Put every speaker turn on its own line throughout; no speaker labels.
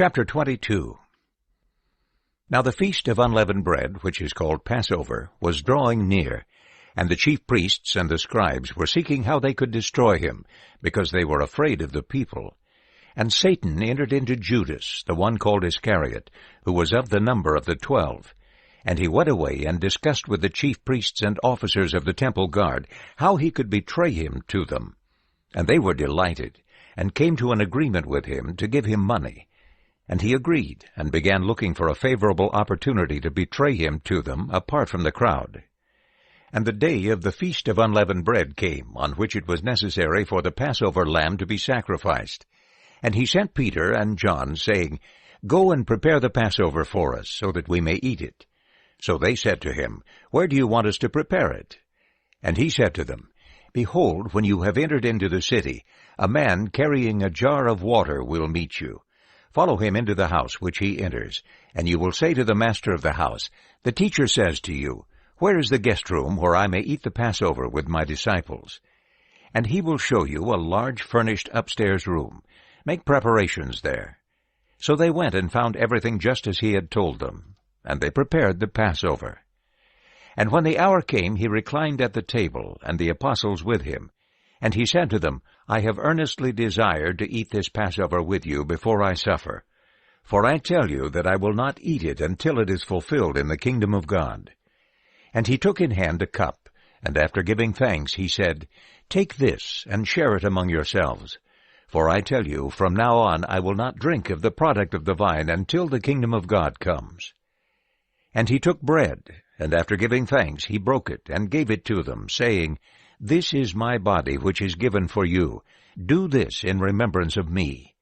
Chapter 22. Now the feast of unleavened bread, which is called Passover, was drawing near, and the chief priests and the scribes were seeking how they could destroy him, because they were afraid of the people. And Satan entered into Judas, the one called Iscariot, who was of the number of the 12. And he went away and discussed with the chief priests and officers of the temple guard how he could betray him to them. And they were delighted, and came to an agreement with him to give him money. And he agreed, and began looking for a favorable opportunity to betray him to them apart from the crowd. And the day of the feast of unleavened bread came, on which it was necessary for the Passover lamb to be sacrificed. And he sent Peter and John, saying, Go and prepare the Passover for us, so that we may eat it. So they said to him, Where do you want us to prepare it? And he said to them, Behold, when you have entered into the city, a man carrying a jar of water will meet you. Follow him into the house which he enters, and you will say to the master of the house, The teacher says to you, Where is the guest room where I may eat the Passover with my disciples? And he will show you a large furnished upstairs room. Make preparations there. So they went and found everything just as he had told them, and they prepared the Passover. And when the hour came, he reclined at the table, and the apostles with him. And he said to them, I have earnestly desired to eat this Passover with you before I suffer. For I tell you that I will not eat it until it is fulfilled in the kingdom of God. And he took in hand a cup, and after giving thanks he said, Take this, and share it among yourselves. For I tell you, from now on I will not drink of the product of the vine until the kingdom of God comes. And he took bread, and after giving thanks he broke it, and gave it to them, saying, This is my body which is given for you. Do this in remembrance of me.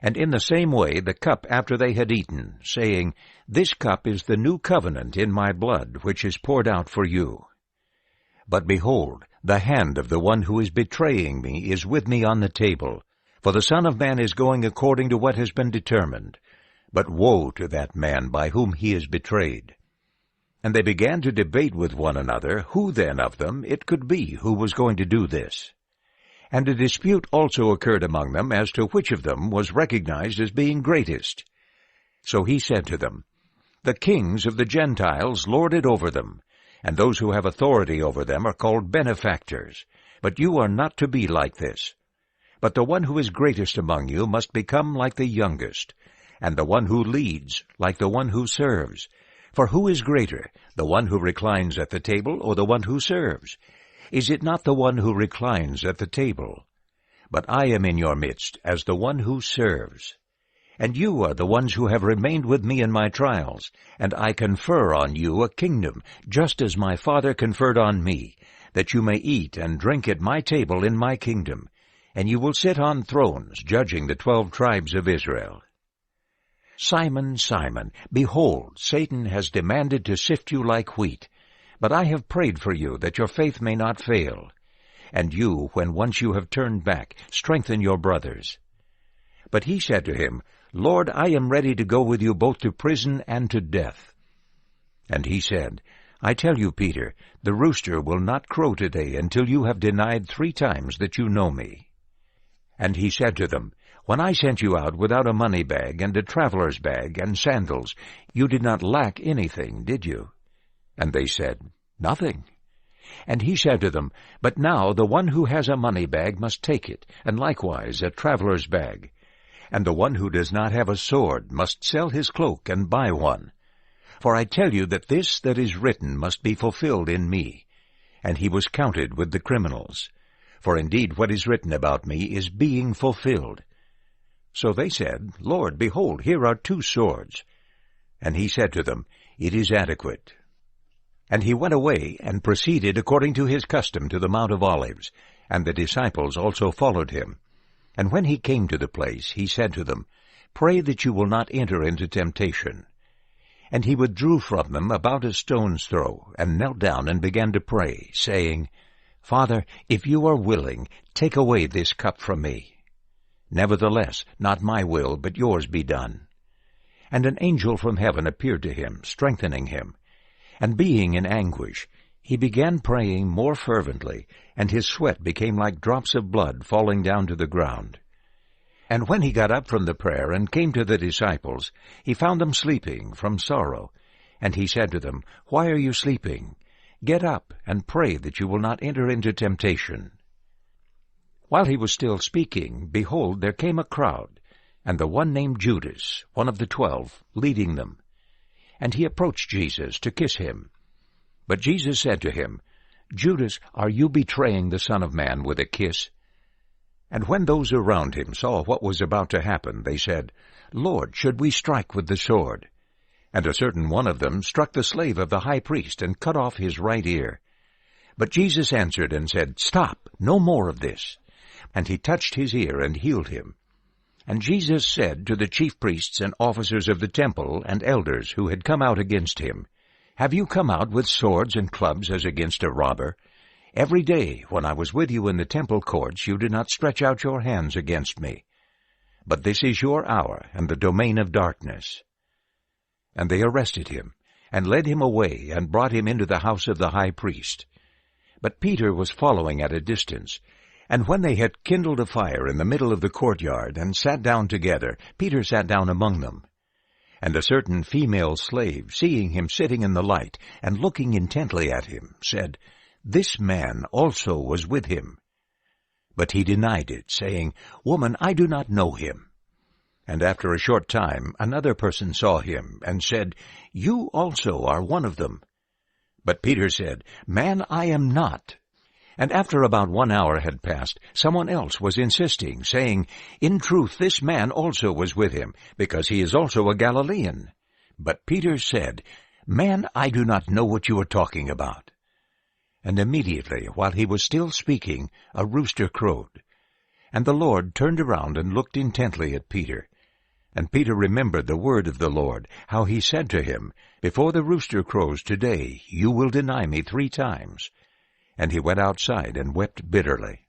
And in the same way the cup after they had eaten, saying, This cup is the new covenant in my blood, which is poured out for you. But behold, the hand of the one who is betraying me is with me on the table. For the Son of Man is going according to what has been determined. But woe to that man by whom he is betrayed. And they began to debate with one another who then of them it could be who was going to do this. And a dispute also occurred among them as to which of them was recognized as being greatest. So he said to them, The kings of the Gentiles lord it over them, and those who have authority over them are called benefactors. But you are not to be like this. But the one who is greatest among you must become like the youngest, and the one who leads like the one who serves. For who is greater, the one who reclines at the table or the one who serves? Is it not the one who reclines at the table? But I am in your midst as the one who serves. And you are the ones who have remained with me in my trials, and I confer on you a kingdom, just as my Father conferred on me, that you may eat and drink at my table in my kingdom, and you will sit on thrones, judging the 12 tribes of Israel. Simon, Simon, behold, Satan has demanded to sift you like wheat, but I have prayed for you that your faith may not fail. And you, when once you have turned back, strengthen your brothers. But he said to him, Lord, I am ready to go with you both to prison and to death. And he said, I tell you, Peter, the rooster will not crow today until you have denied 3 times that you know me. And he said to them, When I sent you out without a money bag and a traveler's bag and sandals, you did not lack anything, did you? And they said, Nothing. And he said to them, But now the one who has a money bag must take it, and likewise a traveler's bag. And the one who does not have a sword must sell his cloak and buy one. For I tell you that this that is written must be fulfilled in me. And he was counted with the criminals. For indeed what is written about me is being fulfilled. So they said, Lord, behold, here are 2 swords. And he said to them, It is adequate. And he went away and proceeded according to his custom to the Mount of Olives, and the disciples also followed him. And when he came to the place, he said to them, Pray that you will not enter into temptation. And he withdrew from them about a stone's throw, and knelt down and began to pray, saying, Father, if you are willing, take away this cup from me. Nevertheless, not my will, but yours be done. And an angel from heaven appeared to him, strengthening him. And being in anguish, he began praying more fervently, and his sweat became like drops of blood falling down to the ground. And when he got up from the prayer and came to the disciples, he found them sleeping from sorrow. And he said to them, Why are you sleeping? Get up and pray that you will not enter into temptation. While he was still speaking, behold, there came a crowd, and the one named Judas, one of the 12, leading them. And he approached Jesus to kiss him. But Jesus said to him, Judas, are you betraying the Son of Man with a kiss? And when those around him saw what was about to happen, they said, Lord, should we strike with the sword? And a certain one of them struck the slave of the high priest and cut off his right ear. But Jesus answered and said, Stop, no more of this. And he touched his ear and healed him. And Jesus said to the chief priests and officers of the temple and elders who had come out against him, Have you come out with swords and clubs as against a robber? Every day when I was with you in the temple courts, you did not stretch out your hands against me. But this is your hour and the domain of darkness. And they arrested him, and led him away, and brought him into the house of the high priest. But Peter was following at a distance. And when they had kindled a fire in the middle of the courtyard, and sat down together, Peter sat down among them. And a certain female slave, seeing him sitting in the light, and looking intently at him, said, This man also was with him. But he denied it, saying, Woman, I do not know him. And after a short time another person saw him, and said, You also are one of them. But Peter said, Man, I am not. And after about 1 hour had passed, someone else was insisting, saying, In truth, this man also was with him, because he is also a Galilean. But Peter said, Man, I do not know what you are talking about. And immediately, while he was still speaking, a rooster crowed. And the Lord turned around and looked intently at Peter. And Peter remembered the word of the Lord, how he said to him, Before the rooster crows today, you will deny me 3 times. And he went outside and wept bitterly.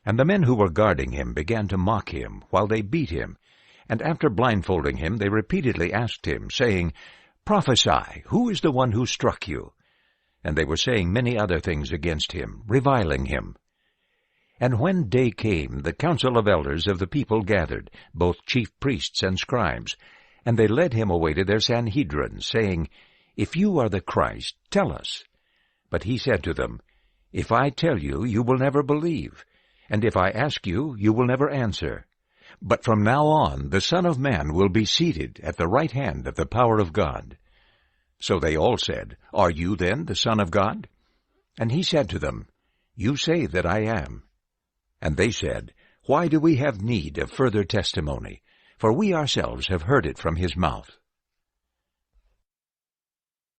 And the men who were guarding him began to mock him, while they beat him. And after blindfolding him, they repeatedly asked him, saying, Prophesy, who is the one who struck you? And they were saying many other things against him, reviling him. And when day came, the council of elders of the people gathered, both chief priests and scribes, and they led him away to their Sanhedrin, saying, If you are the Christ, tell us. But he said to them, If I tell you, you will never believe, and if I ask you, you will never answer. But from now on the Son of Man will be seated at the right hand of the power of God. So they all said, Are you then the Son of God? And he said to them, You say that I am. And they said, Why do we have need of further testimony? For we ourselves have heard it from his mouth.